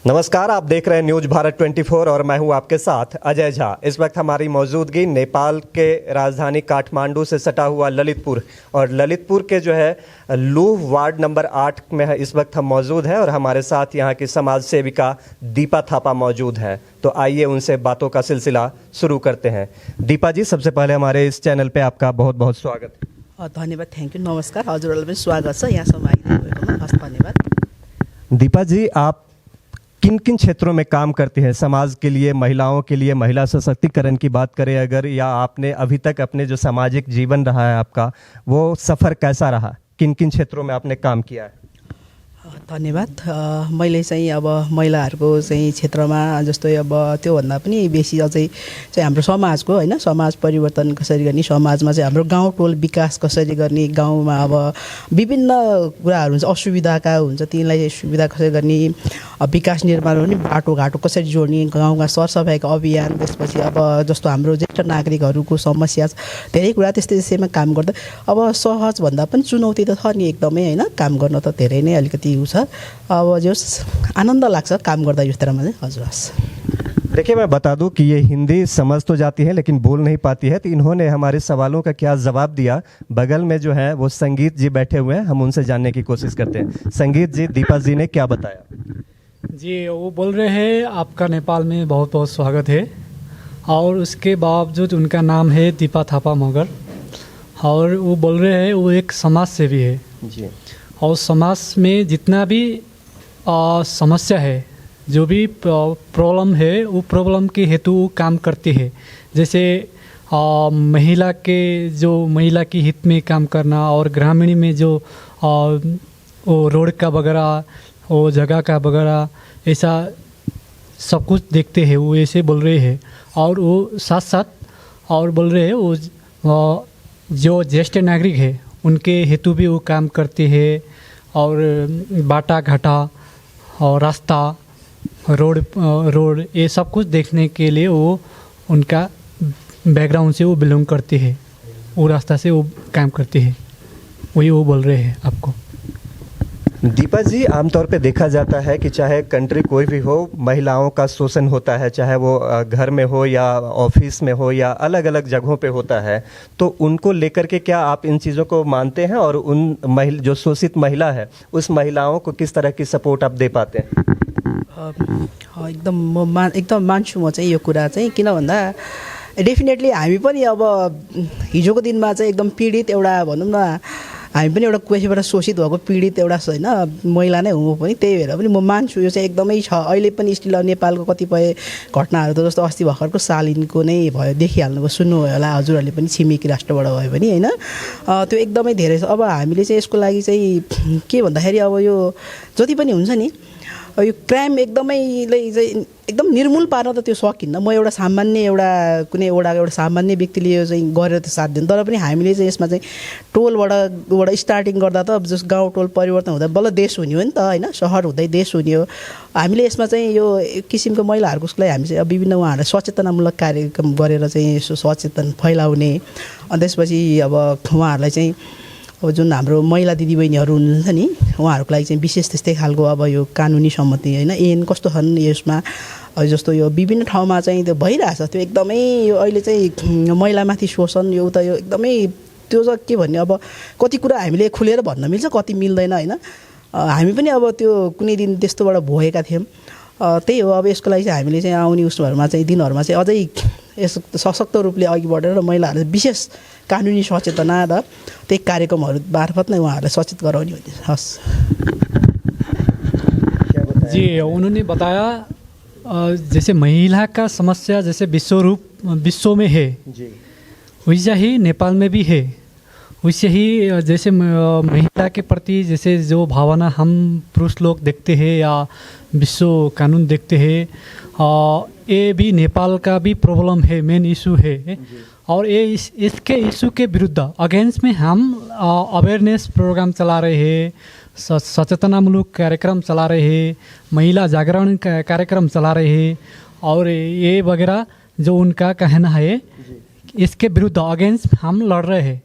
नमस्कार, आप देख रहे हैं न्यूज भारत 24 और मैं हूं आपके साथ अजय झा। इस वक्त हमारी मौजूदगी नेपाल के राजधानी काठमांडू से सटा हुआ ललितपुर और ललितपुर के जो है लूह वार्ड नंबर 8 में है। इस वक्त हम मौजूद हैं और हमारे साथ यहां की समाज सेविका दीपा थापा मौजूद हैं। तो आइए उनसे बातों का सिलसिला शुरू करते हैं। दीपा जी, सबसे पहले हमारे इस चैनल पर आपका बहुत बहुत स्वागत। धन्यवाद, थैंक यू, नमस्कार, हजुरहरूलाई पनि स्वागत छ यहाँसम्म आइदिनुभएकोमा, हस् धन्यवाद। दीपा जी, आप किन किन क्षेत्रों में काम करती हैं समाज के लिए, महिलाओं के लिए? महिला सशक्तिकरण की बात करें अगर, या आपने अभी तक अपने जो सामाजिक जीवन रहा है आपका, वो सफ़र कैसा रहा? किन किन क्षेत्रों में आपने काम किया है? धन्यवाद। मैले चाहिँ अब महिलाहरूको चाहिँ क्षेत्रमा जस्तै अब त्योभन्दा पनि बेसी अझै चाहिँ हाम्रो समाजको होइन, समाज परिवर्तन कसरी गर्ने, समाजमा चाहिँ हाम्रो गाउँ टोल विकास कसरी गर्ने, गाउँमा अब विभिन्न कुराहरू हुन्छ, असुविधाका हुन्छ, तिनलाई सुविधा कसरी गर्ने, विकास निर्माण गर्ने, बाटोघाटो कसरी जोड्ने, गाउँमा सरसफाइको अभियान, त्यसपछि अब जस्तो हाम्रो ज्येष्ठ नागरिकहरूको समस्या धेरै कुरा त्यस्तैमा काम गर्दा अब सहजभन्दा पनि चुनौती त छ नि एकदमै होइन। काम गर्न त धेरै नै अलिकति छ, अब जो आनंद लाग्छ काम गर्दा यो तरहमा चाहिँ। हजुर, हस्। देखिए, मैं बता दूं कि ये हिंदी समझ तो जाती है लेकिन बोल नहीं पाती है, तो इन्होंने हमारे सवालों का क्या जवाब दिया। बगल में जो है वो संगीत जी बैठे हुए हैं, हम उनसे जानने की कोशिश करते हैं। संगीत जी, दीपा जी ने क्या बताया? जी, वो बोल रहे हैं आपका नेपाल में बहुत बहुत स्वागत है, और उसके बावजूद उनका नाम है दीपा थापा मगर, और वो बोल रहे हैं वो एक समाज सेवी है जी। और समाज में जितना भी समस्या है, जो भी प्रॉब्लम है, वो प्रॉब्लम के हेतु काम करती है। जैसे महिला महिला की हित में काम करना, और ग्रामीण में जो वो रोड का वगैरह, वो जगह का वगैरह, ऐसा सब कुछ देखते हैं, वो ऐसे बोल रहे हैं। और वो साथ साथ और बोल रहे हैं वो जो ज्येष्ठ नागरिक है उनके हेतु भी वो काम करते हैं, और बाटा घाटा और रास्ता, रोड ये सब कुछ देखने के लिए वो उनका बैकग्राउंड से वो बिलोंग करते हैं, वो रास्ता से वो काम करते हैं, वही वो बोल रहे हैं आपको। दीपा जी, आमतौर पे देखा जाता है कि चाहे कंट्री कोई भी हो, महिलाओं का शोषण होता है, चाहे वो घर में हो या ऑफिस में हो या अलग अलग जगहों पे होता है। तो उनको लेकर के क्या आप इन चीज़ों को मानते हैं, और उन जो शोषित महिला है उस महिलाओं को किस तरह की सपोर्ट आप दे पाते हैं? एकदम मान्छु म चाहिँ यो कुरा चाहिँ, किन भन्दा डेफिनेटली हामी पनि अब हिजोको दिनमा चाहिँ एकदम पीडित एउटा भनौँ न, हामी पनि एउटा कसैबाट शोषित भएको पीडित एउटा होइन महिला नै हुँ पनि। त्यही भएर पनि म मान्छु यो चाहिँ एकदमै छ। अहिले पनि स्टिल नेपालको कतिपय घटनाहरू त जस्तो अस्ति भर्खरको सालिनको नै भयो, देखिहाल्नुभयो, सुन्नुभयो होला हजुरहरूले पनि, छिमेकी राष्ट्रबाट भयो भने होइन, त्यो एकदमै धेरै छ। अब हामीले चाहिँ यसको लागि चाहिँ के भन्दाखेरि अब यो जति पनि हुन्छ नि, यो क्राइम एकदम निर्मूल पार्न त त्यो सकिन्न। म एउटा सामान्य कुनै एउटा सामान्य व्यक्तिले यो चाहिँ गरेर त साथ दिनु, तर पनि हामीले चाहिँ यसमा चाहिँ टोलबाट स्टार्टिङ गर्दा त जस गाउँ टोल परिवर्तन हुँदा बल्ल देश हुने हो नि त होइन, सहर हुँदै देश हुने हो। हामीले यसमा चाहिँ यो एक किसिमको महिलाहरूको उसलाई हामी चाहिँ विभिन्न उहाँहरूलाई सचेतनामूलक कार्यक्रम गरेर चाहिँ यसो सचेतन फैलाउने, अनि त्यसपछि अब उहाँहरूलाई चाहिँ अब जुन हाम्रो महिला दिदीबहिनीहरू हुनुहुन्छ नि, उहाँहरूको लागि चाहिँ विशेष त्यस्तै खालको अब यो कानुनी सम्मति होइन, ऐन कस्तो छन् यसमा, जस्तो यो विभिन्न ठाउँमा चाहिँ त्यो भइरहेछ। त्यो एकदमै यो अहिले चाहिँ महिलामाथि शोषण यो त यो एकदमै त्यो चाहिँ के भन्ने, अब कति कुरा हामीले खुलेर भन्न मिल्छ, कति मिल्दैन होइन। हामी पनि अब त्यो कुनै दिन त्यस्तोबाट भोगेका थियौँ। त्यही हो, अब यसको लागि चाहिँ हामीले चाहिँ आउने उसहरूमा चाहिँ दिनहरूमा चाहिँ अझै यस सशक्त रूपले अघि बढेर महिलाहरूलाई विशेष कानुनी सचेतना र त्यही कार्यक्रमहरू मार्फत नै उहाँहरूलाई सचेत गराउने हुने। हस् जी, उन्होंने बताया जैसे महिला का समस्या जैसे विश्व में है जी, वैसा ही नेपाल में भी है। वैसे ही जैसे महिला के प्रति जैसे जो भावना हम पुरुष लोग देखते हैं या विश्व कानून देखते हैं, ये भी नेपाल का भी प्रॉब्लम है, मेन इशू है। और ये इसके इशू के विरुद्ध अगेंस्ट में हम अवेयरनेस प्रोग्राम चला रहे हैं, सचेतनामूलक कार्यक्रम चला रहे हैं, महिला जागरण कार्यक्रम चला रहे हैं, और ये वगैरह जो उनका कहना है, इसके विरुद्ध अगेंस्ट हम लड़ रहे हैं।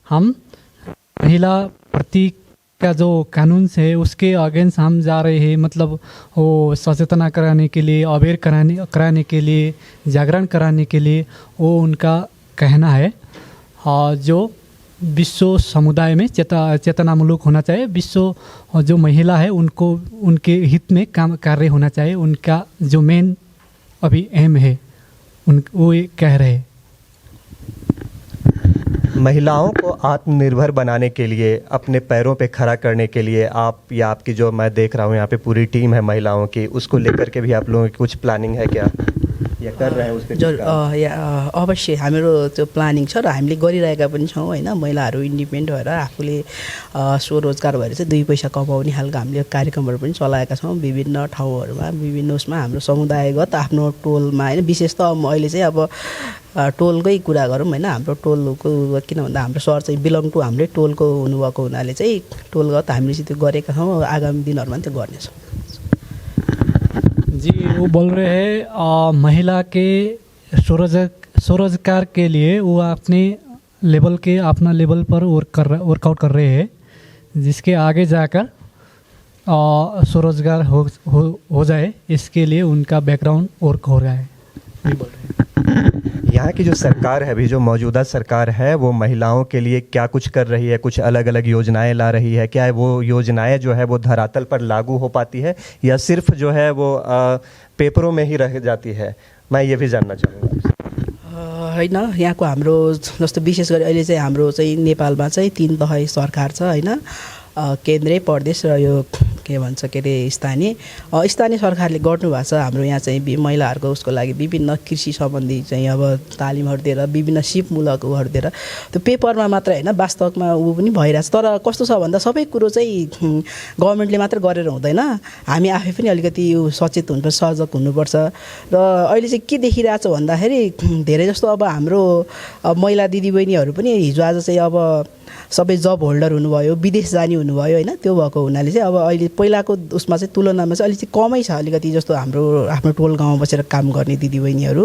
हम महिला प्रति का जो कानून है उसके अगेंस्ट हम जा रहे हैं, मतलब वो सचेतना कराने के लिए, अवेयर कराने के लिए, जागरण कराने के लिए, वो उनका कहना है। जो विश्व समुदाय में चेतनामूलक होना चाहिए, विश्व जो महिला है उनको उनके हित में कार्य होना चाहिए, उनका जो मेन अभी एम है वो ये कह रहे हैं। महिलाओं को आत्मनिर्भर बनाने के लिए, अपने पैरों पे खड़ा करने के लिए आप या आपकी जो मैं देख रहा हूँ यहाँ पे पूरी टीम है महिलाओं की, उसको लेकर के भी आप लोगों की कुछ प्लानिंग है क्या, या कर रहे हैं उस पर? अवश्य हाम्रो त्यो प्लानिङ छ र हामीले गरिरहेका पनि छौँ होइन। महिलाहरू इन्डिपेन्डेन्ट भएर आफूले स्वरोजगार भएर चाहिँ 2 पैसा कमाउने खालको हामीले कार्यक्रमहरू पनि चलाएका छौँ विभिन्न ठाउँहरूमा, विभिन्न उसमा हाम्रो समुदायगत आफ्नो टोलमा होइन। विशेष त अहिले चाहिँ अब टोलकै कुरा गरौँ होइन। हाम्रो टोलको किन भन्दा हाम्रो सर चाहिँ बिलोङ टु हाम्रै टोलको हुनुभएको हुनाले चाहिँ टोलगत हामीले चाहिँ त्यो गरेका छौँ। आगामी दिनहरूमा त्यो गर्नेछौँ। जी, वो बोल रहे हैं महिला के स्वरोजगार के लिए वो अपने अपना लेवल पर वर्कआउट कर रहे हैं, जिसके आगे जाकर स्वरोजगार हो जाए, इसके लिए उनका बैकग्राउंड वर्क हो रहा है, ये बोल रहे हैं। यहाँ की जो सरकार है, अभी जो मौजूदा सरकार है, वो महिलाओं के लिए क्या कुछ कर रही है? कुछ अलग अलग योजनाएं ला रही है क्या? वो योजनाएं जो है वो धरातल पर लागू हो पाती है या सिर्फ जो है वो पेपरों में ही रह जाती है? मैं ये भी जानना चाहूँगा। होइन, यहाँको हाम्रो जस्तो विशेष गरी अहिले चाहिँ हाम्रो चाहिँ नेपालमा चाहिँ 3 तह सरकार छ होइन। केन्द्रीय, प्रदेश र यो के भन्छ के अरे स्थानीय सरकारले गर्नुभएको छ। हाम्रो यहाँ चाहिँ महिलाहरूको उसको लागि विभिन्न कृषि सम्बन्धी चाहिँ अब तालिमहरू दिएर, विभिन्न सिपमूलक उहरू दिएर, त्यो पेपरमा मात्र होइन वास्तवमा ऊ पनि भइरहेछ। तर कस्तो छ भन्दा सबै कुरो चाहिँ गभर्मेन्टले मात्र गरेर हुँदैन, हामी आफै पनि अलिकति सचेत हुनुपर्छ, सजग हुनुपर्छ। र अहिले चाहिँ के देखिरहेछ भन्दाखेरि धेरै जस्तो अब हाम्रो महिला दिदीबहिनीहरू पनि हिजो आज चाहिँ अब सबै जब होल्डर हुनुभयो, विदेश जाने हुनुभयो होइन। त्यो भएको हुनाले चाहिँ अब अहिले पहिलाको उसमा चाहिँ तुलनामा चाहिँ अलिक कमै छ अलिकति, जस्तो हाम्रो आफ्नो टोल गाउँमा बसेर काम गर्ने दिदीबहिनीहरू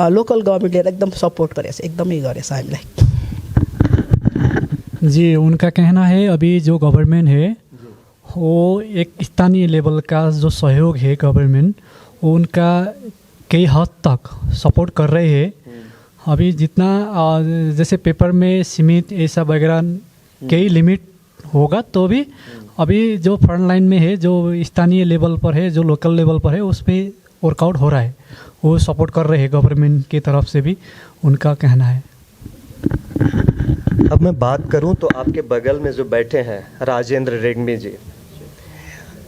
लोकल गभर्मेन्टले एकदम सपोर्ट गरेछ, एकदमै गरेछ हामीलाई। जी, उनका कहना है अभी जो गवर्नमेंट है वो एक स्थानीय लेवल का जो सहयोग है गवर्नमेंट, वो उनका कई हद तक सपोर्ट कर रहे हैं। अभी जितना जैसे पेपर में सीमित ऐसा वगैरह कई लिमिट होगा, तो भी अभी जो फ्रंट लाइन में है, जो स्थानीय लेवल पर है, जो लोकल लेवल पर है, उस पर वर्कआउट हो रहा है, वो सपोर्ट कर रहे हैं गवर्नमेंट की तरफ से भी, उनका कहना है। अब मैं बात करूं तो आपके बगल में जो बैठे हैं राजेंद्र रेग्मी जी,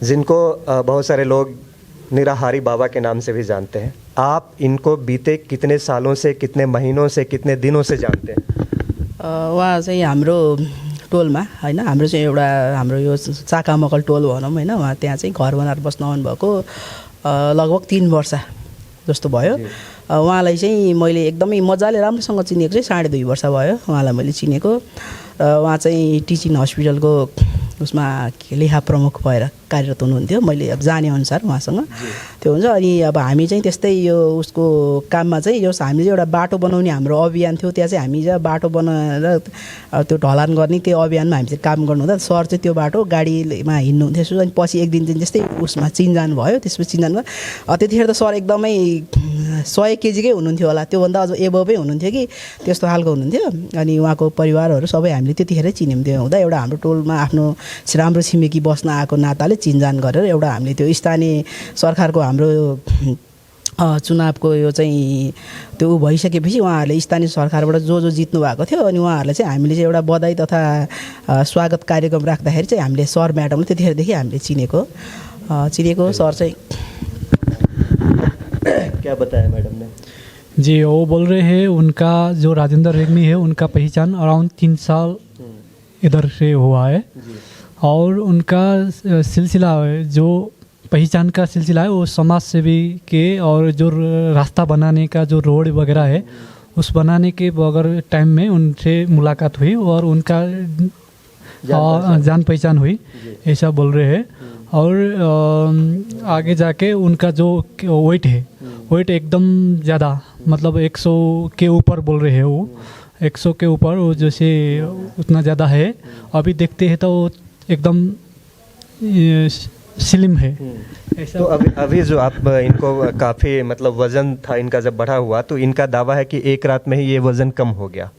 जिनको बहुत सारे लोग निराहारी बाबा के नाम से भी जानते हैं, आप इनको बीते कितने सालों से, कितने महीनों से, कितने दिनों से जानते हैं? उहाँ चाहिँ हाम्रो टोलमा होइन, हाम्रो चाहिँ एउटा हाम्रो यो चाकामकल टोल भनौँ होइन, उहाँ त्यहाँ चाहिँ घर बनाएर बस्न आउनुभएको लगभग 3 वर्ष जस्तो भयो। उहाँलाई चाहिँ मैले एकदमै मजाले राम्रोसँग चिनेको चाहिँ 2.5 वर्ष भयो उहाँलाई मैले चिनेको। उहाँ चाहिँ टिचिङ हस्पिटलको उसमा लेखा प्रमुख भएर कार्यरत हुनुहुन्थ्यो, मैले अब जानेअनुसार उहाँसँग त्यो हुन्छ। अनि अब हामी चाहिँ त्यस्तै यो उसको काममा चाहिँ यो हामीले एउटा बाटो बनाउने हाम्रो अभियान थियो, त्यहाँ चाहिँ हामी चाहिँ बाटो बनाएर त्यो ढलान गर्ने त्यो अभियानमा हामी चाहिँ काम गर्नुहुँदा सर चाहिँ त्यो बाटो गाडीमा हिँड्नुहुन्थ्यो। अनि पछि एक दिन चाहिँ त्यस्तै उसमा चिनजान भयो। त्यसपछि चिनजान भयो, त्यतिखेर त सर एकदमै 100 केजीकै हुनुहुन्थ्यो होला, त्योभन्दा अझ एबभै हुनुहुन्थ्यो कि त्यस्तो खालको हुनुहुन्थ्यो। अनि उहाँको परिवारहरू सबै हामीले त्यतिखेरै चिन्यौँ। हुँदा एउटा हाम्रो टोलमा आफ्नो राम्रो छिमेकी बस्न आएको नाताले चिनजान गरेर एउटा हामीले त्यो स्थानीय सरकारको हाम्रो चुनावको यो चाहिँ त्यो भइसकेपछि उहाँहरूले स्थानीय सरकारबाट जो जित्नु भएको थियो, अनि उहाँहरूलाई चाहिँ हामीले चाहिँ एउटा बधाई तथा स्वागत कार्यक्रम राख्दाखेरि चाहिँ हामीले सर म्याडमले त्यतिखेरदेखि हामीले चिनेको सर चाहिँ। क्या बताया मैडम ने? जी, वो बोल रहे हैं उनका जो राजेंद्र रेग्मी है, उनका पहचान अराउंड 3 साल इधर से हुआ है, और उनका सिलसिला जो पहचान का सिलसिला है वो समाज सेवी के, और जो रास्ता बनाने का जो रोड वगैरह है उस बनाने के बगैर टाइम में उनसे मुलाकात हुई और उनका जान पहचान हुई, ऐसा बोल रहे हैं। और आगे जाके उनका जो वेट है, वेट एकदम ज़्यादा, मतलब 100 के ऊपर बोल रहे हैं, वो 100 के ऊपर वो जैसे उतना ज़्यादा है। अभी देखते हैं तो एकदम स्लिम है। ऐसा तो अभी जो आप इनको काफ़ी मतलब वज़न था इनका जब बढ़ा हुआ तो इनका दावा है कि एक रात में ही ये वज़न कम हो गया।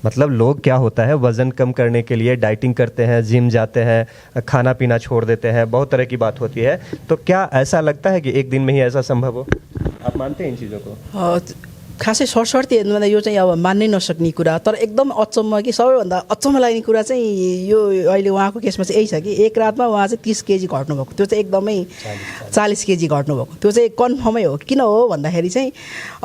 मतलब लोग क्या होता है वज़न कम करने के लिए डाइटिंग करते हैं, जिम जाते हैं, खाना पीना छोड़ देते हैं, बहुत तरह की बात होती है। तो क्या ऐसा लगता है कि एक दिन में ही ऐसा संभव हो? आप मानते हैं इन चीज़ों को? खासै सरसर्ती हेर्नुभन्दा यो चाहिँ अब मान्नै नसक्ने कुरा, तर एकदम अचम्म कि सबैभन्दा अचम्म लाग्ने कुरा चाहिँ यो अहिले उहाँको केसमा चाहिँ यही छ कि एक रातमा उहाँ चाहिँ 30 केजी घट्नुभएको। त्यो चाहिँ एकदमै 40 केजी घट्नुभएको, त्यो चाहिँ कन्फर्मै हो। किन हो भन्दाखेरि चाहिँ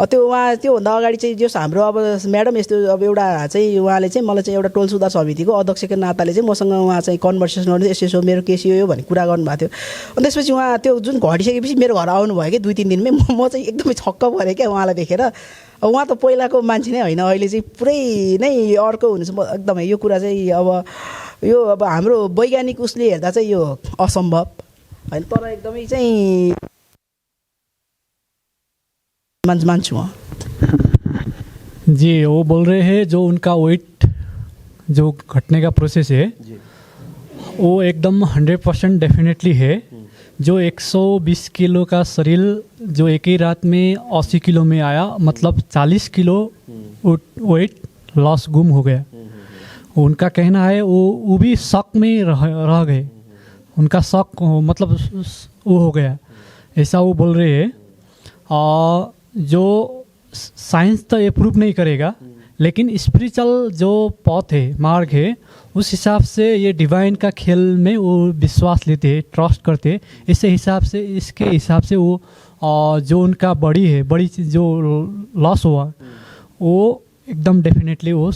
त्यो उहाँ त्योभन्दा अगाडि चाहिँ जस हाम्रो अब म्याडम यस्तो अब एउटा चाहिँ उहाँले चाहिँ मलाई चाहिँ एउटा टोल सुधार समितिको अध्यक्षको नाताले चाहिँ मसँग उहाँ चाहिँ कन्भर्सेसन गर्नु यसो यसो मेरो केस यो भन्ने कुरा गर्नुभएको थियो। अनि त्यसपछि उहाँ त्यो जुन घटिसकेपछि मेरो घर आउनुभयो कि 2-3 दिनमै म चाहिँ एकदमै छक्क परेँ क्या उहाँलाई देखेर। उहाँ त पहिलाको मान्छे नै होइन, अहिले चाहिँ पुरै नै अर्को हुनुहुन्छ। म एकदमै यो कुरा चाहिँ अब हाम्रो वैज्ञानिक उसले हेर्दा चाहिँ यो असम्भव होइन, तर एकदमै चाहिँ मान्छु म। जी वो बोल रहे हैं जो उनका वेट जो घटने का प्रोसेस है वो एकदम 100% डेफिनेटली है। जो 120 किलो का शरीर जो एक ही रात में 80 किलो में आया, मतलब 40 किलो वेट लॉस गुम हो गया। उनका कहना है वो भी शक में रह गए, उनका शक मतलब वो हो गया, ऐसा वो बोल रहे हैं। जो साइंस तो ये प्रूव नहीं करेगा, लेकिन स्पिरिचुअल जो पथ है, मार्ग है, उस हिसाब से ये डिवाइन का खेल में वो विश्वास लेते हैं, ट्रस्ट करते हैं। इसके हिसाब से वो जो उनका बड़ी चीज़ जो लॉस हुआ वो एकदम डेफिनेटली वो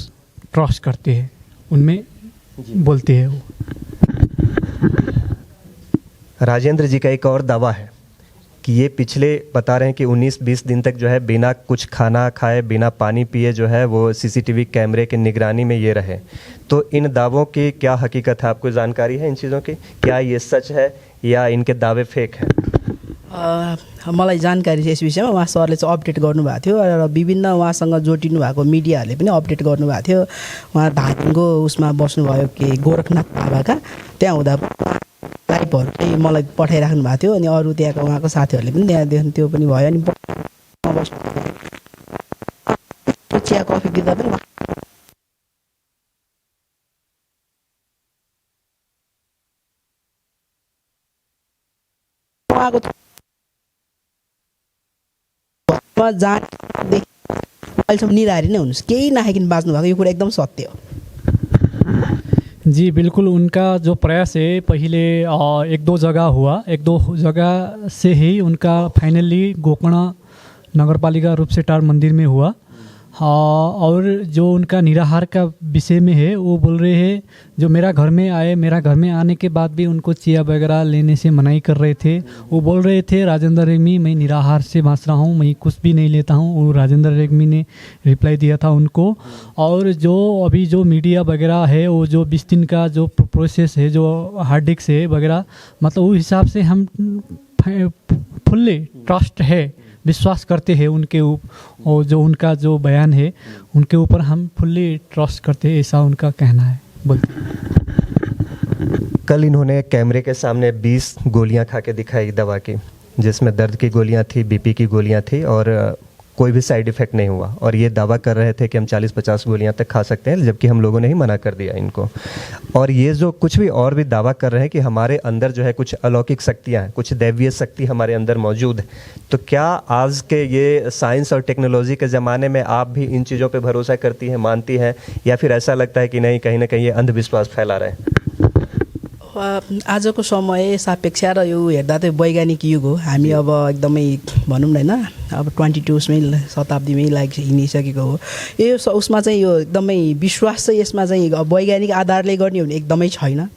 ट्रस्ट करते हैं, उनमें बोलते हैं वो। राजेंद्र जी का एक और दावा है कि ये पिछले बता रहे हैं कि 19-20 दिन तक जो है बिना कुछ खाना खाए, बिना पानी पिए जो है वो सीसीटीवी कैमरे की निगरानी में ये रहे। तो इन दावों की क्या हकीकत है? आपको जानकारी है इन चीज़ों की? क्या ये सच है या इनके दावे फेक हैं? मलाई जानकारी छ यस विषयमा। उहाँ सरले चाहिँ अपडेट गर्नुभएको थियो र विभिन्न उहाँसँग जोडिनु भएको मिडियाहरूले पनि अपडेट गर्नुभएको थियो। उहाँ धादिङको उसमा बस्नुभयो कि गोरखनाथ बाबाका, त्यहाँ हुँदा लाइभहरू चाहिँ मलाई पठाइराख्नु भएको थियो। अनि अरू त्यहाँको उहाँको साथीहरूले पनि त्यहाँ देख्नु, त्यो पनि भयो। अनि चिया कफी दिँदा पनि उहाँको अहिलेसम्म निराहारी नै हुनुहोस्, केही नखाइकन बाँच्नु भएको, यो कुरा एकदम सत्य हो। जी बिल्कुल, उनका जो प्रयास है पहले 1-2 जगह हुआ, 1-2 जगह से ही उनका फाइनली गोकर्ण नगरपालिका रूपसेटार मंदिर में हुआ। और जो उनका निराहार का विषय में है वो बोल रहे हैं जो मेरा घर में आने के बाद भी उनको चिया वगैरह लेने से मनाही कर रहे थे। वो बोल रहे थे राजेंद्र रेग्मी मैं निराहार से बाँच रहा हूँ, मैं कुछ भी नहीं लेता हूँ। वो राजेंद्र रेग्मी ने रिप्लाई दिया था उनको। और जो अभी जो मीडिया वगैरह है वो जो 20 दिन का जो प्रोसेस है, जो हार्ड डिस्क है वगैरह, मतलब उस हिसाब से हम फुल्ली ट्रस्ट है, विश्वास करते हैं उनके और जो उनका जो बयान है उनके ऊपर हम फुल्ली ट्रस्ट करते हैं, ऐसा उनका कहना है। बोलते कल इन्होंने कैमरे के सामने 20 गोलियां खा के दिखाई दवा की, जिसमें दर्द की गोलियां थी, बीपी की गोलियां थी और कोई भी साइड इफ़ेक्ट नहीं हुआ। और ये दावा कर रहे थे कि हम 40-50 गोलियां तक खा सकते हैं, जबकि हम लोगों ने ही मना कर दिया इनको। और ये जो कुछ भी और भी दावा कर रहे हैं कि हमारे अंदर जो है कुछ अलौकिक शक्तियां हैं, कुछ दैवीय शक्ति हमारे अंदर मौजूद है। तो क्या आज के ये साइंस और टेक्नोलॉजी के ज़माने में आप भी इन चीज़ों पर भरोसा करती हैं, मानती हैं, या फिर ऐसा लगता है कि नहीं कहीं ना कहीं ये अंधविश्वास फैला रहे हैं? आजको समय सापेक्ष र यो हेर्दा चाहिँ वैज्ञानिक युग हो। हामी अब एकदमै भनौँ न होइन, अब 22वीं शताब्दीमै हिँडिसकेको हो। यो उसमा चाहिँ यो एकदमै विश्वास चाहिँ यसमा चाहिँ वैज्ञानिक आधारले गर्ने हो भने एकदमै छैन।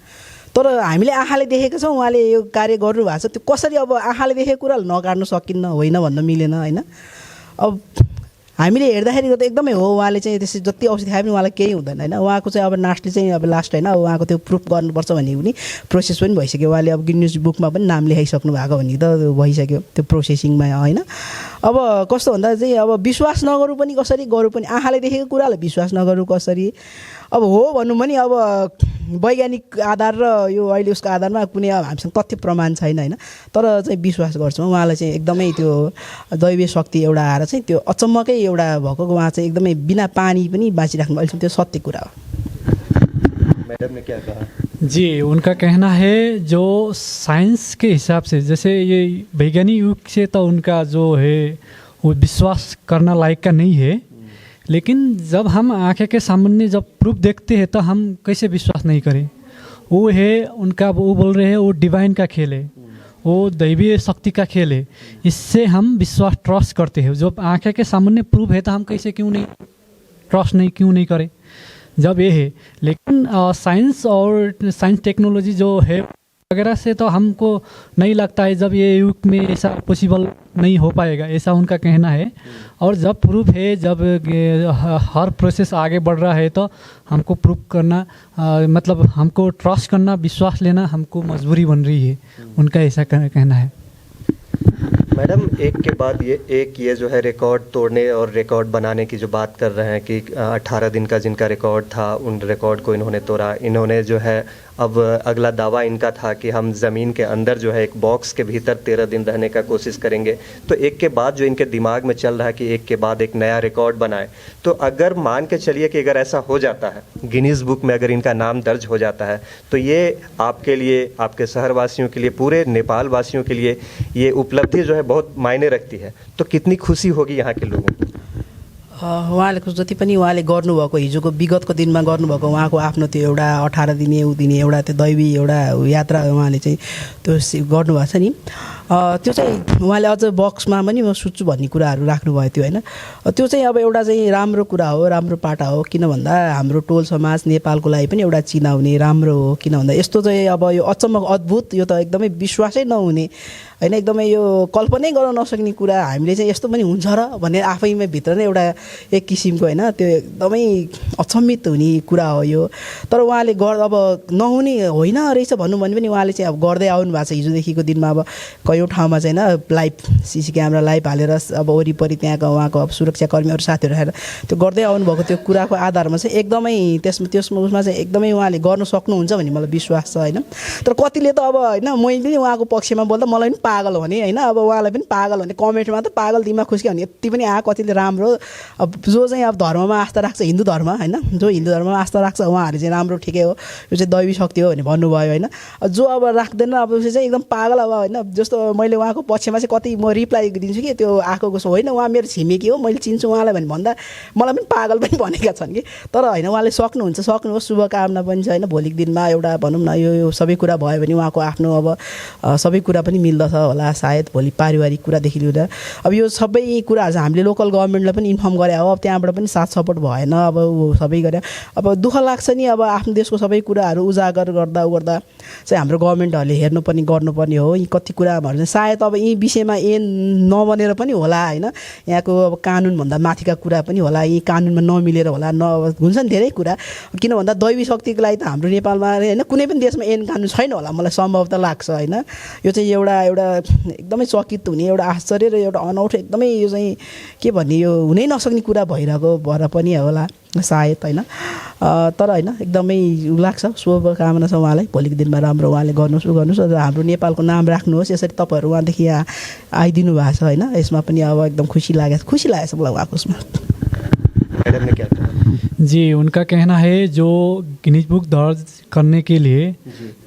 तर हामीले आँखाले देखेका छौँ उहाँले यो कार्य गर्नुभएको छ। त्यो कसरी अब आँखाले देखेको कुरालाई नकार्नु सकिन्न, होइन भन्न मिलेन होइन। अब हामीले हेर्दाखेरि त एकदमै हो, उहाँले चाहिँ त्यसै जति औषधि खाए पनि उहाँलाई केही हुँदैन होइन। उहाँको चाहिँ अब लास्टले चाहिँ अब लास्ट होइन, उहाँको त्यो प्रुफ गर्नुपर्छ भन्ने पनि प्रोसेस पनि भइसक्यो। उहाँले अब गिनिज बुकमा पनि नाम लेखाइसक्नु भएको भन्ने त भइसक्यो त्यो प्रोसेसिङमा होइन। अब कस्तो भन्दा चाहिँ अब विश्वास नगरौँ पनि कसरी, गरौँ पनि, आँखाले देखेको कुरालाई विश्वास नगरौँ कसरी। अब हो भनौँ भने अब वैज्ञानिक आधार र यो अहिले उसको आधारमा कुनै अब हामीसँग तथ्य प्रमाण छैन होइन, तर चाहिँ विश्वास गर्छौँ उहाँलाई चाहिँ एकदमै त्यो दैवीय शक्ति एउटा आएर चाहिँ त्यो अचम्मकै एउटा भएको, उहाँ चाहिँ एकदमै बिना पानी पनि बाँचिराख्नु, अहिलेसम्म त्यो सत्य कुरा हो। मैडम ने क्या कहा? जी, उनका कहना है जो साइंस के हिसाब से, जैसे ये वैज्ञानिक युग से तो उनका जो है वो विश्वास करना लायक का नहीं है, लेकिन जब हम आंखें के सामने जब प्रूफ देखते हैं तो हम कैसे विश्वास नहीं करें। वो है उनका, वो बोल रहे हैं वो डिवाइन का खेल है, वो दैवीय शक्ति का खेल है, इससे हम विश्वास ट्रस्ट करते हैं। जब आंखें के सामने प्रूफ है तो हम कैसे क्यों नहीं करें जब ये है। लेकिन साइंस और साइंस टेक्नोलॉजी जो है वगैरह से तो हमको नहीं लगता है जब ये युग में ऐसा पॉसिबल नहीं हो पाएगा, ऐसा उनका कहना है। और जब प्रूफ है, जब हर प्रोसेस आगे बढ़ रहा है तो हमको प्रूफ करना मतलब हमको ट्रस्ट करना, विश्वास लेना हमको मजबूरी बन रही है, उनका ऐसा कहना है। मैडम एक के बाद ये जो है रिकॉर्ड तोड़ने और रिकॉर्ड बनाने की जो बात कर रहे हैं कि 18 दिन का जिनका रिकॉर्ड था उन रिकॉर्ड को इन्होंने तोड़ा। इन्होंने जो है अब अगला दावा इनका था कि हम ज़मीन के अंदर जो है एक बॉक्स के भीतर 13 दिन रहने का कोशिश करेंगे। तो एक के बाद जो इनके दिमाग में चल रहा है कि एक के बाद एक नया रिकॉर्ड बनाए, तो अगर मान के चलिए कि अगर ऐसा हो जाता है, गिनीज बुक में अगर इनका नाम दर्ज हो जाता है, तो ये आपके लिए, आपके शहरवासियों के लिए, पूरे नेपाल वासियों के लिए ये उपलब्धि जो है बहुत मायने रखती है। तो कितनी खुशी होगी यहाँ के लोगों को? उहाँले जति पनि उहाँले गर्नुभएको हिजोको विगतको दिनमा गर्नुभएको उहाँको आफ्नो त्यो एउटा 18 दिने दिने एउटा त्यो दैवी एउटा यात्रा उहाँले चाहिँ त्यो गर्नुभएको छ नि, त्यो चाहिँ उहाँले अझ बक्समा पनि म सुत्छु भन्ने कुराहरू राख्नुभयो थियो होइन। त्यो चाहिँ अब एउटा चाहिँ राम्रो कुरा हो, राम्रो पाटा हो। किन भन्दा हाम्रो टोल समाज नेपालको लागि पनि एउटा चिनाउने राम्रो हो। किन भन्दा यस्तो चाहिँ अब यो अचम्म अद्भुत, यो त एकदमै विश्वासै नहुने होइन, एकदमै यो कल्पनै गर्न नसक्ने कुरा हामीले चाहिँ यस्तो पनि हुन्छ र भन्ने आफैमा भित्र नै एउटा एक किसिमको होइन त्यो एकदमै अचम्मित हुने कुरा हो यो। तर उहाँले अब नहुने होइन रहेछ भनौँ भने पनि उहाँले चाहिँ अब गर्दै आउनु भएको छ। हिजोदेखिको दिनमा अब कयौँ ठाउँमा चाहिँ होइन लाइभ सिसी क्यामेरा लाइभ हालेर अब वरिपरि त्यहाँको उहाँको अब सुरक्षाकर्मीहरू साथीहरू आएर त्यो गर्दै आउनुभएको त्यो कुराको आधारमा चाहिँ एकदमै उसमा चाहिँ एकदमै उहाँले गर्न सक्नुहुन्छ भन्ने मलाई विश्वास छ होइन। तर कतिले त अब होइन मैले पनि उहाँको पक्षमा बोल्दा मलाई पनि पागल भने होइन, अब उहाँलाई पनि पागल भने कमेन्टमा त पागल दिमाग खुस्क्यो भने यति पनि कतिले राम्रो। अब जो चाहिँ अब धर्ममा आस्था राख्छ, हिन्दू धर्म होइन, जो हिन्दू धर्ममा आस्था राख्छ उहाँहरू चाहिँ राम्रो ठिकै हो, यो चाहिँ दैवी शक्ति हो भने भन्नुभयो होइन। जो अब राख्दैन अब उयो चाहिँ एकदम पागल अब होइन। जस्तो मैले उहाँको पक्षमा चाहिँ कति म रिप्लाई दिन्छु कि त्यो आएको कसो होइन, उहाँ मेरो छिमेकी हो, मैले चिन्छु उहाँलाई भने भन्दा मलाई पनि पागल पनि भनेका छन् कि। तर होइन, उहाँले सक्नुहोस्, शुभकामना पनि छ होइन। भोलिको दिनमा एउटा भनौँ न यो सबै कुरा भयो भने उहाँको आफ्नो अब सबै कुरा पनि मिल्दछ होला सायद, भोलि पारिवारिक कुरादेखि लिँदा अब यो सबै कुराहरू चाहिँ हामीले लोकल गभर्मेन्टलाई पनि इन्फर्म गरे हो। अब त्यहाँबाट पनि साथ सपोर्ट भएन, अब सबै गरे। अब दुःख लाग्छ नि, अब आफ्नो देशको सबै कुराहरू उजागर गर्दा चाहिँ हाम्रो गभर्मेन्टहरूले हेर्नुपर्ने गर्नुपर्ने हो। यी कति कुराहरू चाहिँ सायद अब यी विषयमा नबनेर पनि होला होइन, यहाँको अब कानुनभन्दा माथिका कुरा पनि होला, यी कानुनमा नमिलेर होला, हुन्छ नि धेरै कुरा। किन भन्दा दैवी शक्तिको लागि त हाम्रो नेपालमा होइन कुनै पनि देशमा ऐन कानुन छैन होला, मलाई सम्भवतः लाग्छ होइन। यो चाहिँ एउटा एकदमै चकित हुने, एउटा आश्चर्य र एउटा अनौठो एकदमै यो चाहिँ के भन्ने यो हुनै नसक्ने कुरा भइरहेको भएर पनि होला सायद होइन। तर होइन एकदमै लाग्छ, शुभकामना छ उहाँलाई, भोलिको दिनमा राम्रो उहाँले गर्नुहोस् र हाम्रो नेपालको नाम राख्नुहोस्। यसरी तपाईँहरू उहाँदेखि यहाँ आइदिनु भएको छ होइन, यसमा पनि अब एकदम खुसी लागेको छ मलाई उहाँको उसमा। मैडम ने क्या कहा? जी, उनका कहना है जो गिनीज बुक दर्ज करने के लिए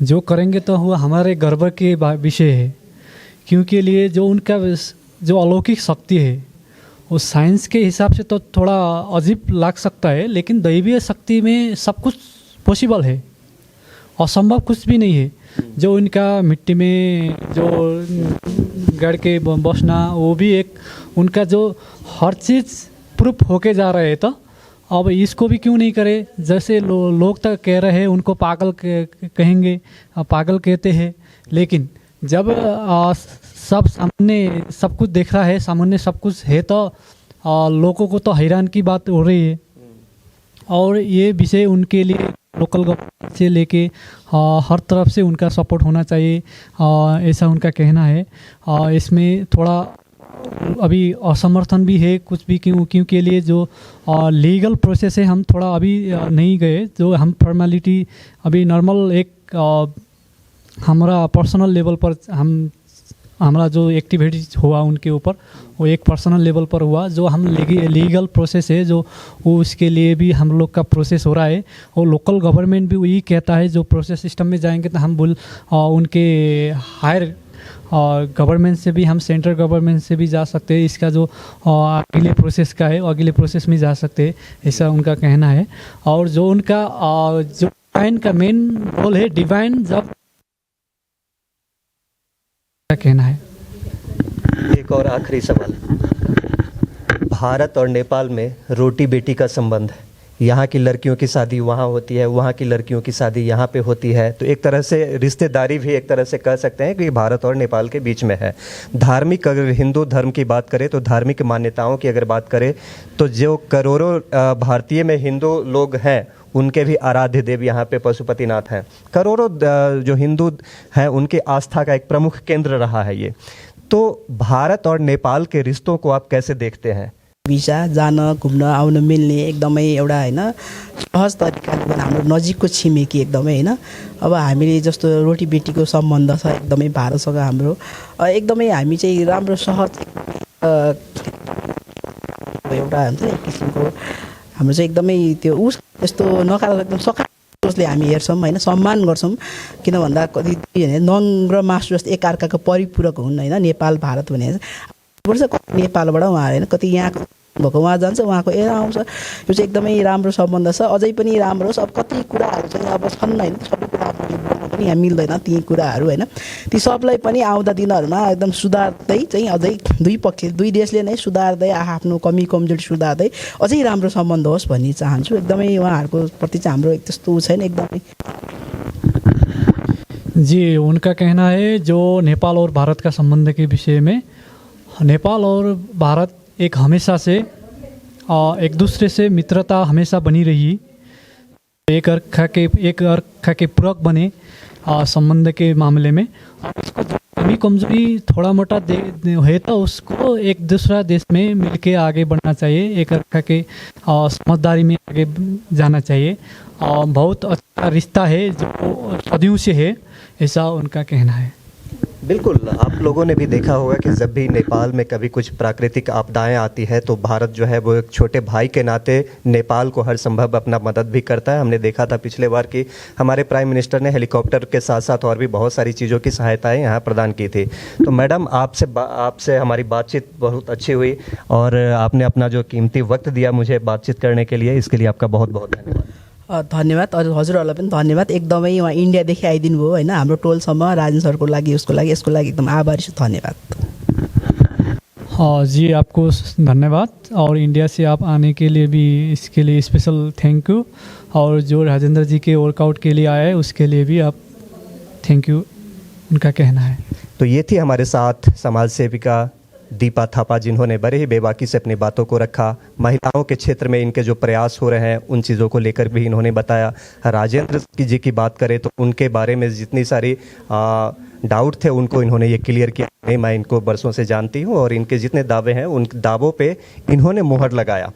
जो करेंगे तो वो हमारे गर्व के विषय है, क्योंकि लिए जो उनका जो अलौकिक शक्ति है वो साइंस के हिसाब से तो थोड़ा अजीब लग सकता है, लेकिन दैवीय शक्ति में सब कुछ पॉसिबल है, असंभव कुछ भी नहीं है। जो उनका मिट्टी में जो गड़ के बसना, वो भी एक उनका जो हर चीज़ प्रूफ होके जा रहे हैं। तो अब इसको भी क्यों नहीं करे? जैसे लोग तो कह रहे हैं उनको पागल कहेंगे, पागल कहते हैं, लेकिन जब सब सामने सब कुछ देख रहा है, सामने सब कुछ है, तो लोगों को तो हैरान की बात हो रही है। और ये विषय उनके लिए लोकल गवर्नमेंट से लेके हर तरफ से उनका सपोर्ट होना चाहिए, ऐसा उनका कहना है। इसमें थोड़ा अभी असमर्थन भी है कुछ भी, क्योंकि लिए जो लीगल प्रोसेस है हम थोड़ा अभी नहीं गए, जो हम फॉर्मेलिटी अभी नॉर्मल एक हमारा पर्सनल लेवल पर हमारा जो एक्टिविटीज हुआ उनके ऊपर वो एक पर्सनल लेवल पर हुआ। जो हम लीगल प्रोसेस है जो वो उसके लिए भी हम लोग का प्रोसेस हो रहा है, और लोकल गवर्नमेंट भी वही कहता है जो प्रोसेस सिस्टम में जाएंगे तो हम उनके हायर गवर्नमेंट से भी, हम सेंट्रल गवर्नमेंट से भी जा सकते हैं। इसका जो अगले प्रोसेस का है अगले प्रोसेस में जा सकते हैं, ऐसा उनका कहना है। और जो उनका जो डिवाइन का मेन रोल है, डिवाइन जब क्या कहना है। एक और आखिरी सवाल, भारत और नेपाल में रोटी बेटी का संबंध है, यहाँ की लड़कियों की शादी वहाँ होती है, वहाँ की लड़कियों की शादी यहाँ पे होती है, तो एक तरह से रिश्तेदारी भी एक तरह से कह सकते हैं कि भारत और नेपाल के बीच में है। धार्मिक, अगर हिंदू धर्म की बात करें तो धार्मिक मान्यताओं की अगर बात करें तो जो करोड़ों भारतीय में हिंदू लोग हैं उनके भी आराध्य देव यहाँ पे पशुपतिनाथ हैं। करोड़ों जो हिंदू हैं उनकी आस्था का एक प्रमुख केंद्र रहा है ये। तो भारत और नेपाल के रिश्तों को आप कैसे देखते हैं? भिसा जान घुम्न आउन मिल्ने एकदमै एउटा होइन सहज तरिकाले हाम्रो नजिकको छिमेकी एकदमै होइन। अब हामीले जस्तो रोटी बेटीको सम्बन्ध छ एकदमै भारतसँग हाम्रो, एकदमै हामी चाहिँ राम्रो सहज एउटा हुन्छ एक किसिमको हाम्रो चाहिँ एकदमै त्यो उस यस्तो नकारात्मक एकदम सकारात्मक सोचले हामी हेर्छौँ होइन, सम्मान गर्छौँ। किन भन्दा कति नङ र मासु जस्तो एकअर्काको परिपूरक हुन् होइन। नेपाल भारत भने वर्ष नेपालबाट उहाँ होइन कति यहाँ भएको उहाँ जान्छ, उहाँको आउँछ, यो चाहिँ एकदमै राम्रो सम्बन्ध छ, अझै पनि राम्रो छ। अब कति कुराहरू चाहिँ अब छन् होइन, सबै कुराहरू बोल्न पनि यहाँ मिल्दैन ती कुराहरू होइन। ती सबलाई पनि आउँदा दिनहरूमा एकदम सुधार्दै चाहिँ अझै दुई देशले नै सुधार्दै आफ्नो कमी कमजोरी सुधार्दै अझै राम्रो सम्बन्ध होस् भन्ने चाहन्छु। एकदमै उहाँहरूको प्रति चाहिँ हाम्रो त्यस्तो छैन एकदमै। जी, उनका कहना है जो नेपाल और भारत का संबंध के विषय में, नेपाल और भारत एक हमेशा से एक दूसरे से मित्रता हमेशा बनी रही, एक अर्का के पूरक बने संबंध के मामले में। उसको कमी कमजोरी थोड़ा मोटा है तो उसको एक दूसरा देश में मिलके आगे बढ़ना चाहिए, एक अर्का के समझदारी में आगे जाना चाहिए। बहुत अच्छा रिश्ता है जो सदियों से है, ऐसा उनका कहना है। बिल्कुल, आप लोगों ने भी देखा होगा कि जब भी नेपाल में कभी कुछ प्राकृतिक आपदाएं आती है तो भारत जो है वो एक छोटे भाई के नाते नेपाल को हर संभव अपना मदद भी करता है। हमने देखा था पिछले बार कि हमारे प्राइम मिनिस्टर ने हेलीकॉप्टर के साथ साथ और भी बहुत सारी चीज़ों की सहायताएं यहाँ प्रदान की थी। तो मैडम, आपसे हमारी बातचीत बहुत अच्छी हुई और आपने अपना जो कीमती वक्त दिया मुझे बातचीत करने के लिए, इसके लिए आपका बहुत बहुत धन्यवाद। धन्यवाद। हजुरहरूलाई पनि धन्यवाद। एकदमै उहाँ इन्डियादेखि आइदिनु भयो होइन हाम्रो टोलसम्म, राजन सरको लागि उसको लागि यसको लागि एकदम आभारी छु। धन्यवाद। हाँ जी, आपको धन्यवाद, और इंडिया से आप आने के लिए भी इसके लिए स्पेशल थैंक यू, और जो राजेंद्र जी के वर्कआउट के लिए आया है उसके लिए भी आप थैंक यू, उनका कहना है। तो ये थी हमारे साथ समाज सेविका दीपा थापा, जिन्होंने बड़े ही बेबाकी से अपनी बातों को रखा। महिलाओं के क्षेत्र में इनके जो प्रयास हो रहे हैं उन चीज़ों को लेकर भी इन्होंने बताया। राजेंद्र जी की बात करें तो उनके बारे में जितनी सारी डाउट थे उनको इन्होंने ये क्लियर किया। नहीं, मैं इनको बरसों से जानती हूँ और इनके जितने दावे हैं उन दावों पे इन्होंने मुहर लगाया।